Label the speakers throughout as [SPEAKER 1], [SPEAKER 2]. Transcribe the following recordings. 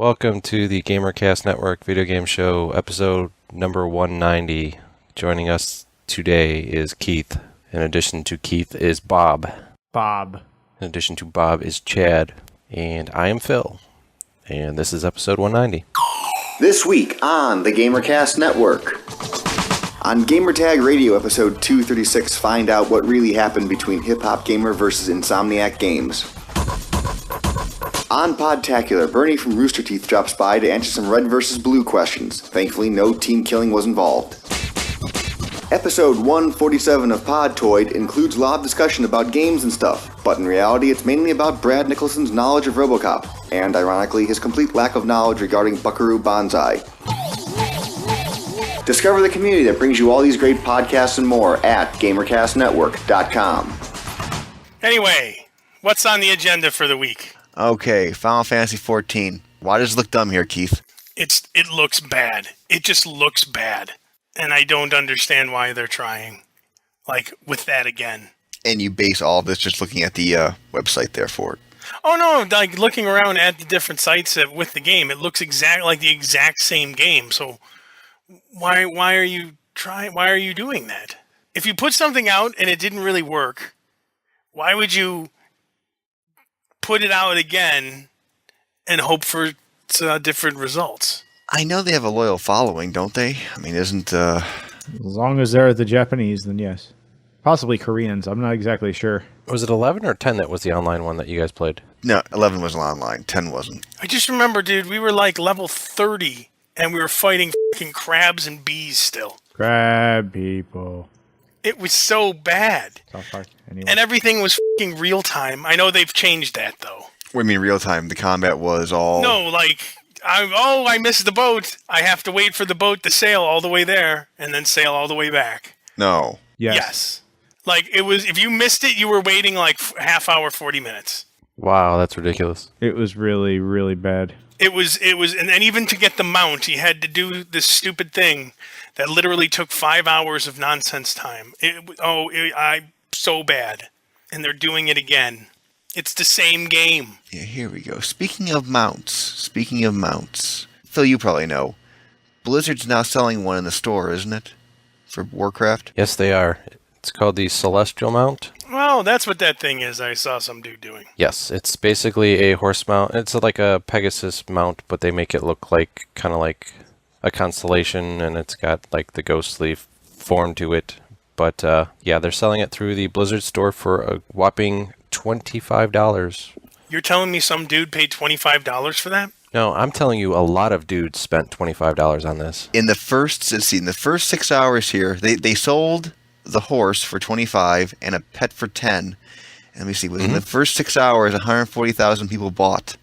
[SPEAKER 1] Welcome to the GamerCast Network video game show, episode number 190. Joining us today is Keith. In addition to Keith is Bob.
[SPEAKER 2] Bob.
[SPEAKER 1] In addition to Bob is Chad. And I am Phil. And this is episode 190.
[SPEAKER 3] This week on the GamerCast Network. On Gamertag Radio episode 236, find out what really happened between Hip Hop Gamer versus Insomniac Games. On Podtacular, Bernie from Rooster Teeth drops by to answer some red versus blue questions. Thankfully, no team killing was involved. Episode 147 of Podtoid includes a lot of discussion about games and stuff, but in reality it's mainly about Brad Nicholson's knowledge of RoboCop, and ironically his complete lack of knowledge regarding Buckaroo Banzai. Discover the community that brings you all these great podcasts and more at GamerCastNetwork.com.
[SPEAKER 4] Anyway, what's on the agenda for the week?
[SPEAKER 5] Okay, Final Fantasy XIV. Why does it look dumb here, Keith?
[SPEAKER 4] It looks bad. It just looks bad. And I don't understand why they're trying. Like, with that again.
[SPEAKER 5] And you base all this just looking at the website there for it.
[SPEAKER 4] Oh no, like looking around at the different sites with the game, it looks exactly like the exact same game. So why are you doing that? If you put something out and it didn't really work, why would you put it out again and hope for different results?
[SPEAKER 5] I know they have a loyal following, don't they? I mean, isn't...
[SPEAKER 2] As long as they're the Japanese, then yes. Possibly Koreans, I'm not exactly sure.
[SPEAKER 1] Was it 11 or 10 that was the online one that you guys played?
[SPEAKER 5] No, 11 was online, 10 wasn't.
[SPEAKER 4] I just remember, dude, we were like level 30 and we were fighting fucking crabs and bees still.
[SPEAKER 2] Crab people.
[SPEAKER 4] It was so bad.
[SPEAKER 2] South Park, anyway.
[SPEAKER 4] And everything was fucking real time. I know they've changed that though.
[SPEAKER 5] What do you mean real time? The combat was all...
[SPEAKER 4] No, like, I missed the boat. I have to wait for the boat to sail all the way there and then sail all the way back.
[SPEAKER 5] No.
[SPEAKER 4] Yes. Like, it was, if you missed it, you were waiting like half hour, 40 minutes.
[SPEAKER 1] Wow, that's ridiculous.
[SPEAKER 2] It was really, really bad.
[SPEAKER 4] It was, and even to get the mount, you had to do this stupid thing that literally took 5 hours of nonsense time. So bad. And they're doing it again. It's the same game.
[SPEAKER 5] Yeah, here we go. Speaking of mounts. Phil, you probably know. Blizzard's now selling one in the store, isn't it? For Warcraft?
[SPEAKER 1] Yes, they are. It's called the Celestial Mount.
[SPEAKER 4] Well, that's what that thing is I saw some dude doing.
[SPEAKER 1] Yes, it's basically a horse mount. It's like a Pegasus mount, but they make it look like kind of like a constellation, and it's got like the ghostly form to it. But yeah, they're selling it through the Blizzard store for a whopping $25.
[SPEAKER 4] You're telling me some dude paid $25 for that?
[SPEAKER 1] No, I'm telling you, a lot of dudes spent $25 on this.
[SPEAKER 5] In the first 6 hours here, they sold the horse for $25 and a pet for $10. And let me see, within the first 6 hours, 140,000 people bought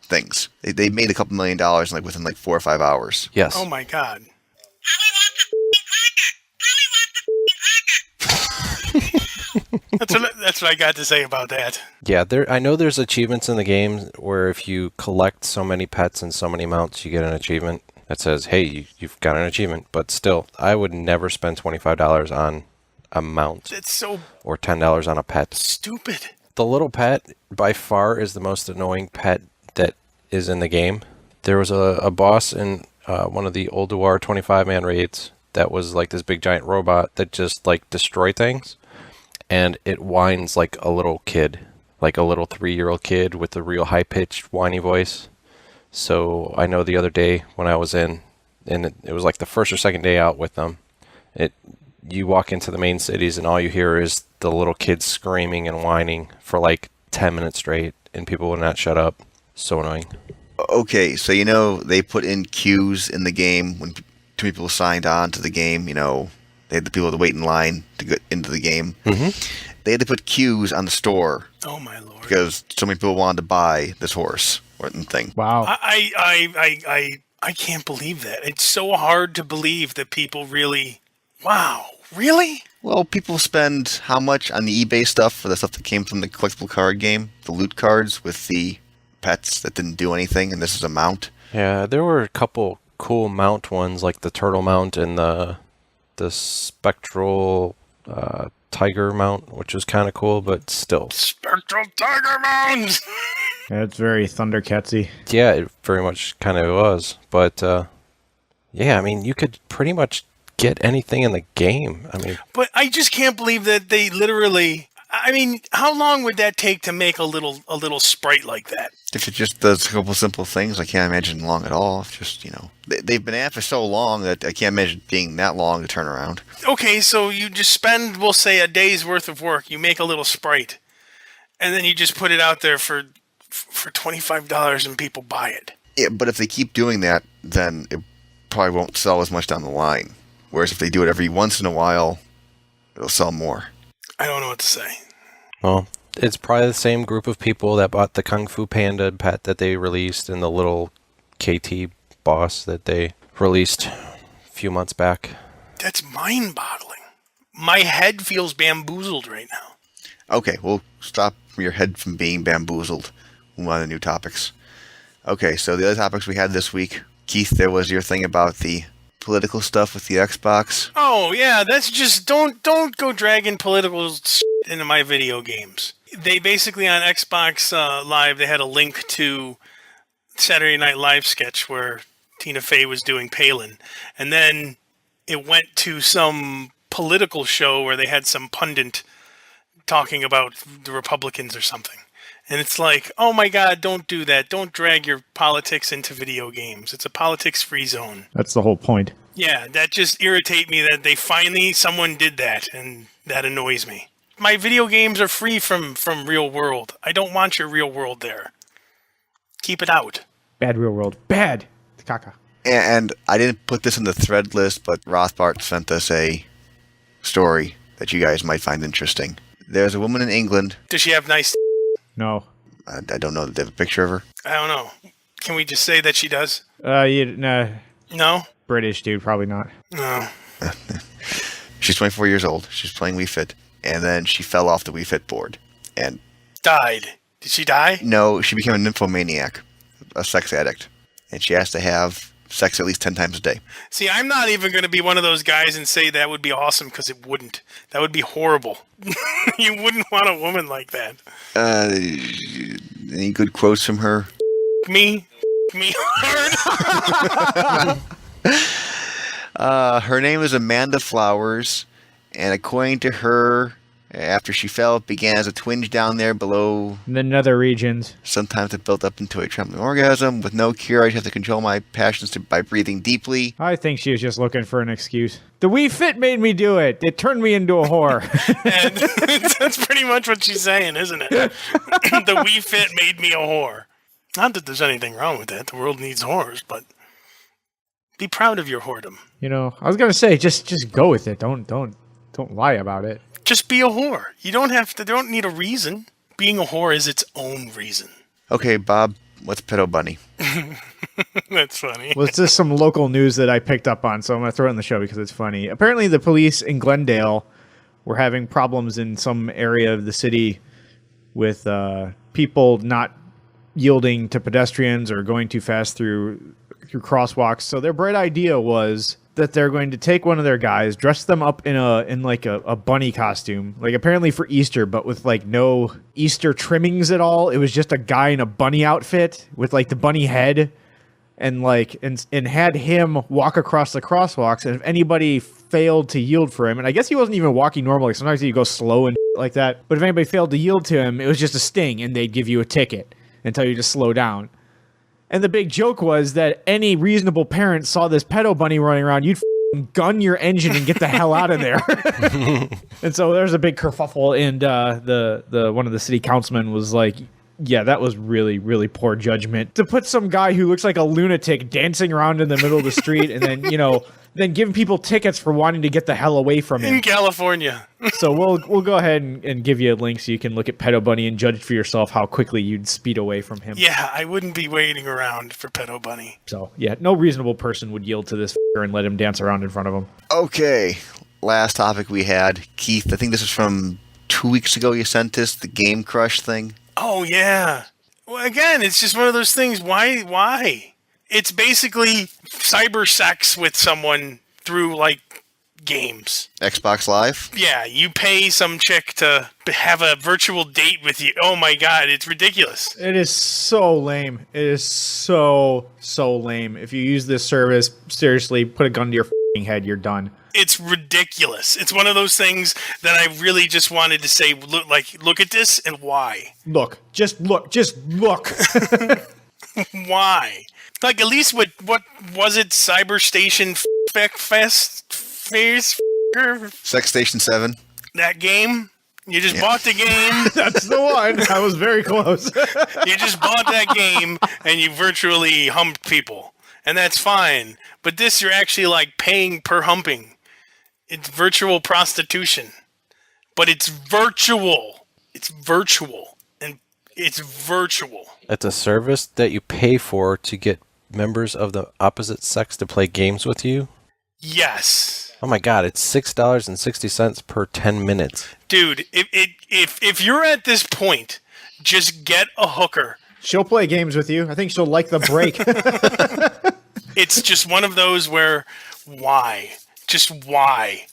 [SPEAKER 5] things. They made a couple $1 million within 4 or 5 hours.
[SPEAKER 1] Yes.
[SPEAKER 4] Oh my god. That's what I got to say about that.
[SPEAKER 1] Yeah, I know there's achievements in the game where if you collect so many pets and so many mounts, you get an achievement that says, hey, you've got an achievement. But still, I would never spend $25 on a mount.
[SPEAKER 4] It's so...
[SPEAKER 1] Or $10 on a pet.
[SPEAKER 4] Stupid.
[SPEAKER 1] The little pet, by far, is the most annoying pet that is in the game. There was a boss in one of the Old War 25-man raids that was like this big giant robot that just destroyed things. And it whines like a little kid, like a little 3-year-old kid with a real high-pitched, whiny voice. So I know the other day when I was in, and it was like the first or second day out with them, you walk into the main cities and all you hear is the little kids screaming and whining for 10 minutes straight, and people will not shut up. So annoying.
[SPEAKER 5] Okay, so they put in queues in the game when two people signed on to the game, They had the people to wait in line to get into the game. Mm-hmm. They had to put queues on the store.
[SPEAKER 4] Oh my lord!
[SPEAKER 5] Because so many people wanted to buy this horse or thing.
[SPEAKER 2] Wow!
[SPEAKER 4] I can't believe that. It's so hard to believe that people really. Wow! Really?
[SPEAKER 5] Well, people spend how much on the eBay stuff for the stuff that came from the collectible card game, the loot cards with the pets that didn't do anything, and this is a mount.
[SPEAKER 1] Yeah, there were a couple cool mount ones like the turtle mount and the spectral tiger mount, which was kind of cool, but still.
[SPEAKER 4] Spectral tiger mount!
[SPEAKER 2] It's very Thundercatsy.
[SPEAKER 1] Yeah, it very much kind of was. But yeah, I mean, you could pretty much get anything in the game. I mean,
[SPEAKER 4] But I just can't believe that they literally. I mean, how long would that take to make a little sprite like that?
[SPEAKER 5] If it just does a couple simple things, I can't imagine long at all. Just, they've been at it for so long that I can't imagine being that long to turn around.
[SPEAKER 4] Okay, so you just spend, we'll say, a day's worth of work. You make a little sprite, and then you just put it out there for $25 and people buy it.
[SPEAKER 5] Yeah, but if they keep doing that, then it probably won't sell as much down the line. Whereas if they do it every once in a while, it'll sell more.
[SPEAKER 4] I don't know what to say.
[SPEAKER 1] well, it's probably the same group of people that bought the Kung Fu Panda pet that they released and the little KT boss that they released a few months back.
[SPEAKER 4] That's mind-boggling. My head feels bamboozled right now.
[SPEAKER 5] Okay, we'll stop your head from being bamboozled. Move on to new topics. Okay, so the other topics we had this week. Keith, there was your thing about the political stuff with the Xbox.
[SPEAKER 4] Oh yeah, that's just don't go dragging political shit into my video games. They basically on Xbox Live they had a link to Saturday Night Live sketch where Tina Fey was doing Palin, and then it went to some political show where they had some pundit talking about the Republicans or something. And it's like, oh my God, don't do that. Don't drag your politics into video games. It's a politics-free zone.
[SPEAKER 2] That's the whole point.
[SPEAKER 4] Yeah, that just irritates me that someone did that, and that annoys me. My video games are free from real world. I don't want your real world there. Keep it out.
[SPEAKER 2] Bad real world. Bad. Caca.
[SPEAKER 5] And I didn't put this in the thread list, but Rothbart sent us a story that you guys might find interesting. There's a woman in England.
[SPEAKER 4] Does she have nice...
[SPEAKER 2] No.
[SPEAKER 5] I don't know that they have a picture of her.
[SPEAKER 4] I don't know. Can we just say that she does?
[SPEAKER 2] Nah.
[SPEAKER 4] No?
[SPEAKER 2] British dude, probably not.
[SPEAKER 4] No.
[SPEAKER 5] She's 24 years old. She's playing Wii Fit. And then she fell off the Wii Fit board. And
[SPEAKER 4] Died. Did she die?
[SPEAKER 5] no, she became a nymphomaniac, a sex addict. And she has to have sex at least 10 times a day.
[SPEAKER 4] See, I'm not even going to be one of those guys and say that would be awesome, because it wouldn't. That would be horrible. You wouldn't want a woman like that.
[SPEAKER 5] Any good quotes from her?
[SPEAKER 4] Me hard.
[SPEAKER 5] Her name is Amanda Flowers, and according to her, after she fell, it began as a twinge down there below.
[SPEAKER 2] In the nether regions.
[SPEAKER 5] Sometimes it built up into a trembling orgasm. With no cure, I have to control my passions by breathing deeply.
[SPEAKER 2] I think she was just looking for an excuse. The Wii Fit made me do it. It turned me into a whore.
[SPEAKER 4] And that's pretty much what she's saying, isn't it? The Wii Fit made me a whore. Not that there's anything wrong with that. The world needs whores, but be proud of your whoredom.
[SPEAKER 2] I was gonna say, just go with it. Don't lie about it.
[SPEAKER 4] Just be a whore. You don't need a reason. Being a whore is its own reason.
[SPEAKER 5] Okay, Bob, what's Pedo Bunny?
[SPEAKER 4] That's funny.
[SPEAKER 2] Well, it's just some local news that I picked up on, so I'm gonna throw it in the show because it's funny. Apparently, the police in Glendale were having problems in some area of the city with people not yielding to pedestrians or going too fast through crosswalks. So their bright idea was that they're going to take one of their guys, dress them up in like a bunny costume, like apparently for Easter, but with like no Easter trimmings at all. It was just a guy in a bunny outfit with like the bunny head, and had him walk across the crosswalks. And if anybody failed to yield for him, and I guess he wasn't even walking normally. Sometimes you go slow and like that. But if anybody failed to yield to him, it was just a sting, and they'd give you a ticket and tell you to slow down. And the big joke was that any reasonable parent saw this pedo bunny running around, you'd gun your engine and get the hell out of there. And so there's a big kerfuffle, and the one of the city councilmen was like, yeah, that was really, really poor judgment. To put some guy who looks like a lunatic dancing around in the middle of the street and then, then giving people tickets for wanting to get the hell away from him.
[SPEAKER 4] In California.
[SPEAKER 2] So we'll go ahead and give you a link so you can look at Pedo Bunny and judge for yourself how quickly you'd speed away from him.
[SPEAKER 4] Yeah, I wouldn't be waiting around for Pedo Bunny.
[SPEAKER 2] So, yeah, no reasonable person would yield to this and let him dance around in front of him.
[SPEAKER 5] Okay, last topic we had. Keith, I think this is from 2 weeks ago you sent us, the Game Crush thing.
[SPEAKER 4] Oh, yeah. Well, again, it's just one of those things. Why? It's basically cyber sex with someone through, like, games.
[SPEAKER 5] Xbox Live?
[SPEAKER 4] Yeah, you pay some chick to have a virtual date with you. Oh my god, it's ridiculous.
[SPEAKER 2] It is so lame. It is so lame. If you use this service, seriously, put a gun to your f***ing head. You're done.
[SPEAKER 4] It's ridiculous. It's one of those things that I really just wanted to say, look at this and why.
[SPEAKER 2] Look. Just look.
[SPEAKER 4] Why? Like, at least what was it, Cyber Station Fest?
[SPEAKER 5] Sex Station 7?
[SPEAKER 4] That game? You just bought the game.
[SPEAKER 2] That's the one. I was very close.
[SPEAKER 4] You just bought that game and you virtually humped people. And that's fine. But this, you're actually like paying per humping. It's virtual prostitution. But it's virtual. It's virtual. And it's virtual.
[SPEAKER 1] It's a service that you pay for to get members of the opposite sex to play games with you.
[SPEAKER 4] Yes.
[SPEAKER 1] Oh my god, it's $6.60 per 10 minutes.
[SPEAKER 4] Dude, if you're at this point, just get a hooker.
[SPEAKER 2] She'll play games with you. I think she'll like the break.
[SPEAKER 4] It's just one of those where, why? Just why?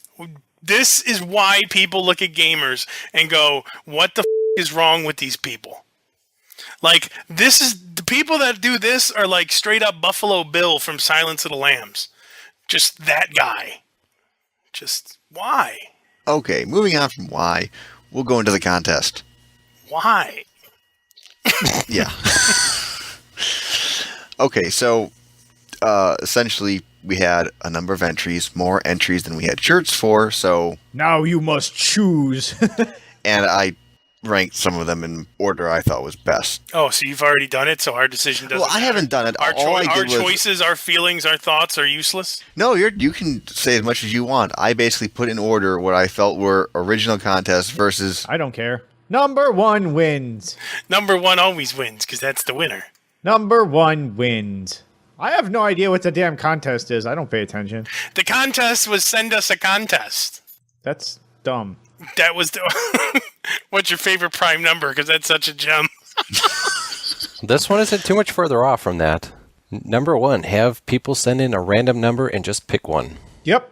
[SPEAKER 4] This is why people look at gamers and go, what the is wrong with these people? Like, this is, the people that do this are like straight up Buffalo Bill from Silence of the Lambs. Just that guy. Just why?
[SPEAKER 5] Okay, moving on from why, we'll go into the contest.
[SPEAKER 4] Why?
[SPEAKER 5] Yeah. Okay, so essentially we had a number of entries, more entries than we had shirts for, so...
[SPEAKER 2] Now you must choose.
[SPEAKER 5] And I ranked some of them in order I thought was best.
[SPEAKER 4] Oh, so you've already done it, so our decision doesn't
[SPEAKER 5] Well, I haven't done it.
[SPEAKER 4] Our,
[SPEAKER 5] All I did
[SPEAKER 4] our
[SPEAKER 5] was...
[SPEAKER 4] choices, our feelings, our thoughts are useless?
[SPEAKER 5] No, you can say as much as you want. I basically put in order what I felt were original contests versus...
[SPEAKER 2] I don't care. Number one wins.
[SPEAKER 4] Number one always wins, because that's the winner.
[SPEAKER 2] Number one wins. I have no idea what the damn contest is. I don't pay attention.
[SPEAKER 4] The contest was send us a contest.
[SPEAKER 2] That's dumb.
[SPEAKER 4] That was the... What's your favorite prime number? Because that's such a gem.
[SPEAKER 1] This one isn't too much further off from that. Number one, have people send in a random number and just pick one.
[SPEAKER 2] Yep.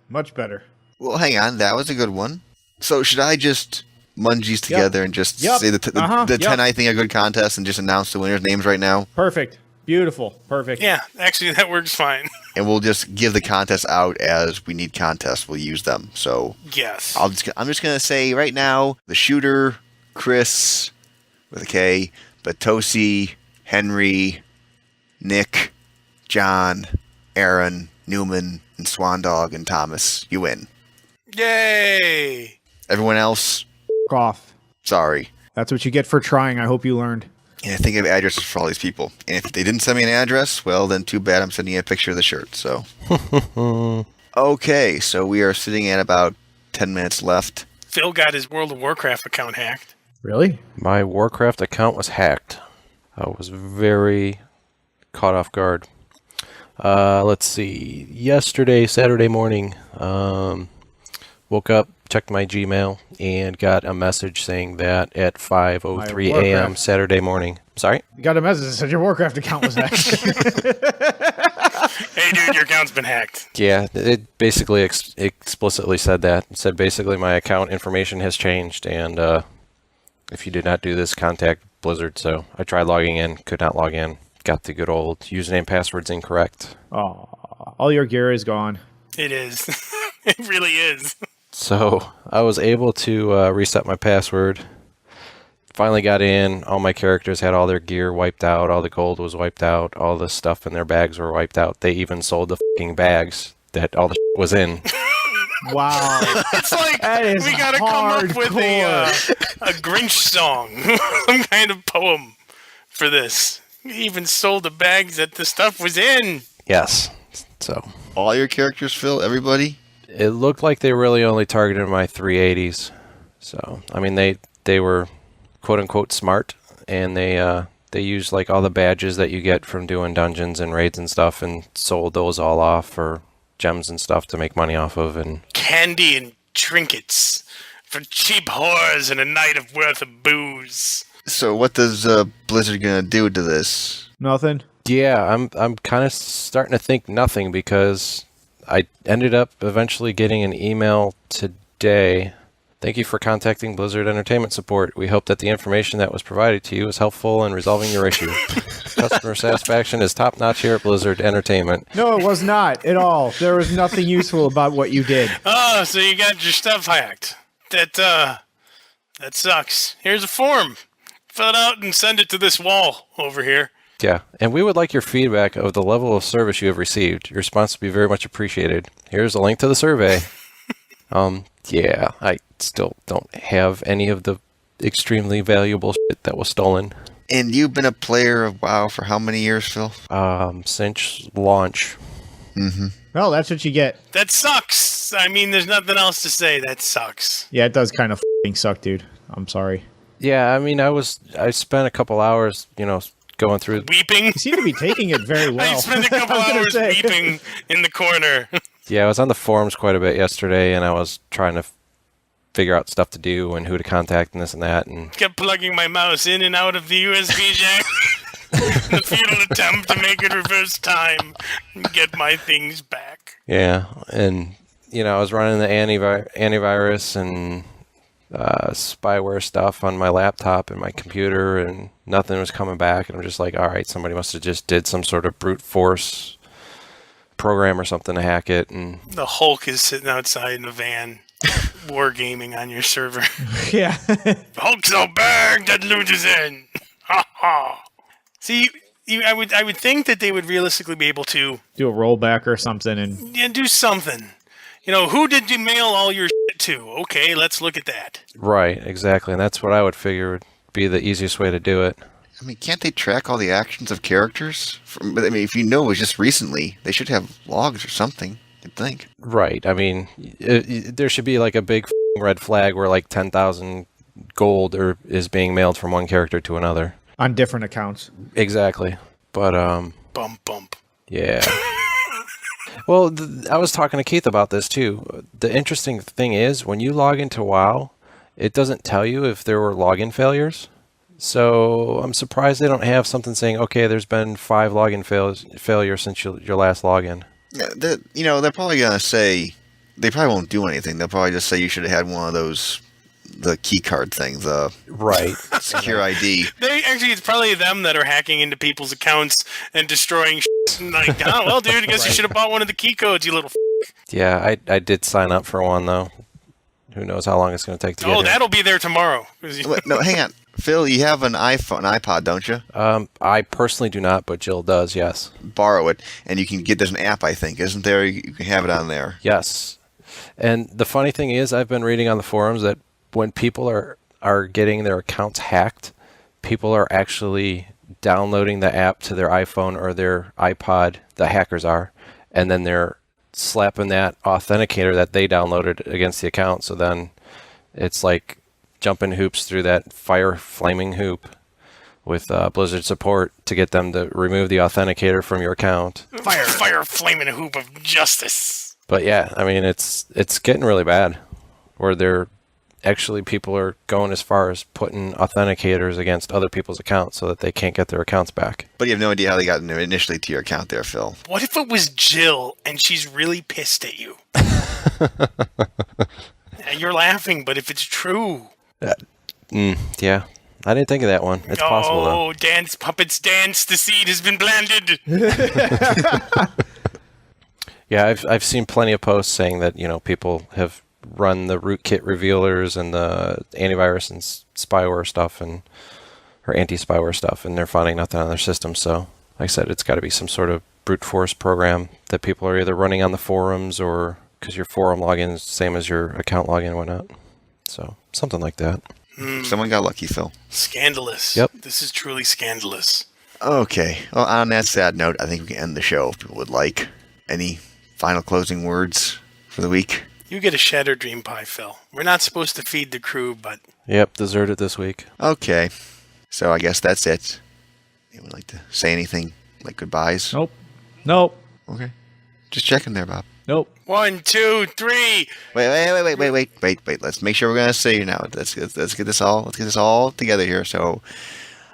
[SPEAKER 2] Much better.
[SPEAKER 5] Well, hang on. That was a good one. So should I just mungies together and just say the 10 I think are good contests and just announce the winners' names right now?
[SPEAKER 2] Perfect. Beautiful. Perfect.
[SPEAKER 4] Yeah, actually, that works fine.
[SPEAKER 5] And we'll just give the contests out as we need contests. We'll use them. So
[SPEAKER 4] Yes.
[SPEAKER 5] I'm just going to say right now, the shooter, Chris, with a K, Batosi, Henry, Nick, John, Aaron, Newman, and Swandog, and Thomas. You win.
[SPEAKER 4] Yay!
[SPEAKER 5] Everyone else,
[SPEAKER 2] F- off.
[SPEAKER 5] sorry.
[SPEAKER 2] That's what you get for trying. I hope you learned.
[SPEAKER 5] And I think I have addresses for all these people. And if they didn't send me an address, well, then too bad. I'm sending you a picture of the shirt. So, okay, so we are sitting at about 10 minutes left.
[SPEAKER 4] Phil got his World of Warcraft account hacked.
[SPEAKER 2] Really?
[SPEAKER 1] My Warcraft account was hacked. I was very caught off guard. Let's see. Yesterday, Saturday morning, woke up, checked my Gmail, and got a message saying that at 5:03
[SPEAKER 2] My
[SPEAKER 1] a.m.
[SPEAKER 2] Warcraft.
[SPEAKER 1] Saturday morning. Sorry?
[SPEAKER 2] You got a message that said your Warcraft account was hacked.
[SPEAKER 4] Hey, dude, your account's been hacked.
[SPEAKER 1] Yeah, it basically explicitly said that. It said basically my account information has changed, and if you did not do this, contact Blizzard. So I tried logging in, could not log in. Got the good old username passwords incorrect.
[SPEAKER 2] Oh, all your gear is gone.
[SPEAKER 4] It is. It really is.
[SPEAKER 1] So I was able to reset my password. Finally got in. All my characters had all their gear wiped out. All the gold was wiped out. All the stuff in their bags were wiped out. They even sold the f***ing bags that all the was in.
[SPEAKER 2] Wow.
[SPEAKER 4] It's like
[SPEAKER 2] That is
[SPEAKER 4] we gotta come up with
[SPEAKER 2] hardcore.
[SPEAKER 4] a Grinch song, some kind of poem for this. We even sold the bags that the stuff was in.
[SPEAKER 1] Yes. So
[SPEAKER 5] All your characters, Phil? Everybody?
[SPEAKER 1] it looked like they really only targeted my 380s. So I mean they were quote unquote smart, and they used like all the badges that you get from doing dungeons and raids and stuff, and sold those all off for gems and stuff to make money off of. And
[SPEAKER 4] Candy and trinkets for cheap whores and a night of worth of booze.
[SPEAKER 5] So what does Blizzard gonna do to this?
[SPEAKER 2] Nothing.
[SPEAKER 1] yeah, I'm kind of starting to think nothing, because I ended up eventually getting an email today. Thank you for contacting Blizzard Entertainment Support. We hope that the information that was provided to you is helpful in resolving your issue. Customer satisfaction is top-notch here at Blizzard Entertainment.
[SPEAKER 2] No, it was not at all. There was nothing useful about what you did.
[SPEAKER 4] Oh, so you got your stuff hacked. That sucks. Here's a form. Fill it out and send it to this wall over here.
[SPEAKER 1] Yeah, and we would like your feedback of the level of service you have received. Your response would be very much appreciated. Here's a link to the survey. Yeah, I still don't have any of the extremely valuable shit that was stolen.
[SPEAKER 5] And you've been a player of WoW for how many years, Phil?
[SPEAKER 1] Since launch.
[SPEAKER 2] Well, that's what you get.
[SPEAKER 4] That sucks. I mean, there's nothing else to say. That sucks.
[SPEAKER 2] Yeah, it does kind of f***ing suck, dude. I'm sorry.
[SPEAKER 1] Yeah, I mean, I spent a couple hours, going through.
[SPEAKER 4] Weeping.
[SPEAKER 2] You seem to be taking it very well.
[SPEAKER 4] I spent a couple
[SPEAKER 2] I was gonna
[SPEAKER 4] hours
[SPEAKER 2] say.
[SPEAKER 4] weeping in the corner.
[SPEAKER 1] Yeah, I was on the forums quite a bit yesterday, and I was trying to figure out stuff to do and who to contact and this and that. And
[SPEAKER 4] Kept plugging my mouse in and out of the USB jack. In the futile attempt to make it reverse time and get my things back.
[SPEAKER 1] yeah, and I was running the antivirus and spyware stuff on my laptop and my computer, and nothing was coming back. And I'm just like, all right, somebody must have just did some sort of brute force program or something to hack it. And
[SPEAKER 4] The Hulk is sitting outside in a van, wargaming on your server.
[SPEAKER 2] Yeah.
[SPEAKER 4] Hulk's so big that loses in. Ha ha. See, I would think that they would realistically be able to
[SPEAKER 2] Do a rollback or something, and
[SPEAKER 4] do something. Who did you mail all your shit to? Okay, let's look at that.
[SPEAKER 1] right, exactly, and that's what I would figure would be the easiest way to do it.
[SPEAKER 5] I mean, can't they track all the actions of characters? But I mean, if it was just recently, they should have logs or something, you'd think.
[SPEAKER 1] Right. I mean, there should be like a big red flag where like 10,000 gold is being mailed from one character to another.
[SPEAKER 2] on different accounts.
[SPEAKER 1] Exactly. But
[SPEAKER 4] Bump, bump.
[SPEAKER 1] yeah. Well, I was talking to Keith about this too. The interesting thing is when you log into WoW, it doesn't tell you if there were login failures. So I'm surprised they don't have something saying, okay, there's been 5 login failures since your last login.
[SPEAKER 5] Yeah, they're probably gonna say they probably won't do anything. They'll probably just say you should have had one of those, the key card thing, the
[SPEAKER 1] Right.
[SPEAKER 5] secure ID.
[SPEAKER 4] It's probably them that are hacking into people's accounts and destroying shit. Like, oh, well, dude, I guess you should have bought one of the key codes, you little
[SPEAKER 1] Yeah, I did sign up for one though. Who knows how long it's going to take to get
[SPEAKER 4] Oh,
[SPEAKER 1] here.
[SPEAKER 4] that'll be there tomorrow.
[SPEAKER 5] Wait, no, hang on, Phil. You have an iPod, don't you?
[SPEAKER 1] I personally do not, but Jill does, yes.
[SPEAKER 5] Borrow it, and you can get. There's an app, I think, isn't there? You can have it on there.
[SPEAKER 1] Yes. And the funny thing is, I've been reading on the forums that when people are getting their accounts hacked, people are actually downloading the app to their iPhone or their iPod, the hackers are, and then they're slapping that authenticator that they downloaded against the account. So then it's like jumping hoops through that flaming hoop with Blizzard support to get them to remove the authenticator from your account.
[SPEAKER 4] Fire flaming hoop of justice.
[SPEAKER 1] But yeah, I mean, it's getting really bad where people are going as far as putting authenticators against other people's accounts so that they can't get their accounts back.
[SPEAKER 5] But you have no idea how they got initially to your account there, Phil.
[SPEAKER 4] What if it was Jill and she's really pissed at you? You're laughing, but if it's true.
[SPEAKER 1] Yeah, I didn't think of that one. It's possible though.
[SPEAKER 4] Oh, dance, puppets dance, the seed has been planted.
[SPEAKER 1] Yeah, I've seen plenty of posts saying that, people have run the rootkit revealers and the antivirus and spyware stuff or anti-spyware stuff, and they're finding nothing on their system. So, like I said, it's got to be some sort of brute force program that people are either running on the forums or because your forum login is the same as your account login and whatnot. So, something like that.
[SPEAKER 5] Someone got lucky, Phil.
[SPEAKER 4] Scandalous.
[SPEAKER 1] Yep.
[SPEAKER 4] This is truly scandalous.
[SPEAKER 5] Okay. Well, on that sad note, I think we can end the show if people would like. Any final closing words for the week?
[SPEAKER 4] You get a Shatter Dream Pie, Phil. We're not supposed to feed the crew, but
[SPEAKER 1] Yep, deserted this week.
[SPEAKER 5] Okay. So I guess that's it. Anyone like to say anything? Like goodbyes?
[SPEAKER 2] Nope.
[SPEAKER 5] Okay. Just checking there, Bob.
[SPEAKER 2] Nope.
[SPEAKER 4] 1, 2, 3.
[SPEAKER 5] Wait. Let's make sure we're gonna say now. Let's get this all together here. So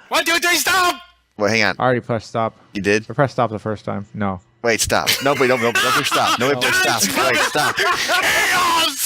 [SPEAKER 4] 1, 2, 3, stop!
[SPEAKER 5] well, hang on.
[SPEAKER 2] I already pressed stop.
[SPEAKER 5] You did?
[SPEAKER 2] I pressed stop the first time. No.
[SPEAKER 5] Wait, stop. Nobody, don't push stop. Nobody push stop. Wait, stop.
[SPEAKER 4] Chaos!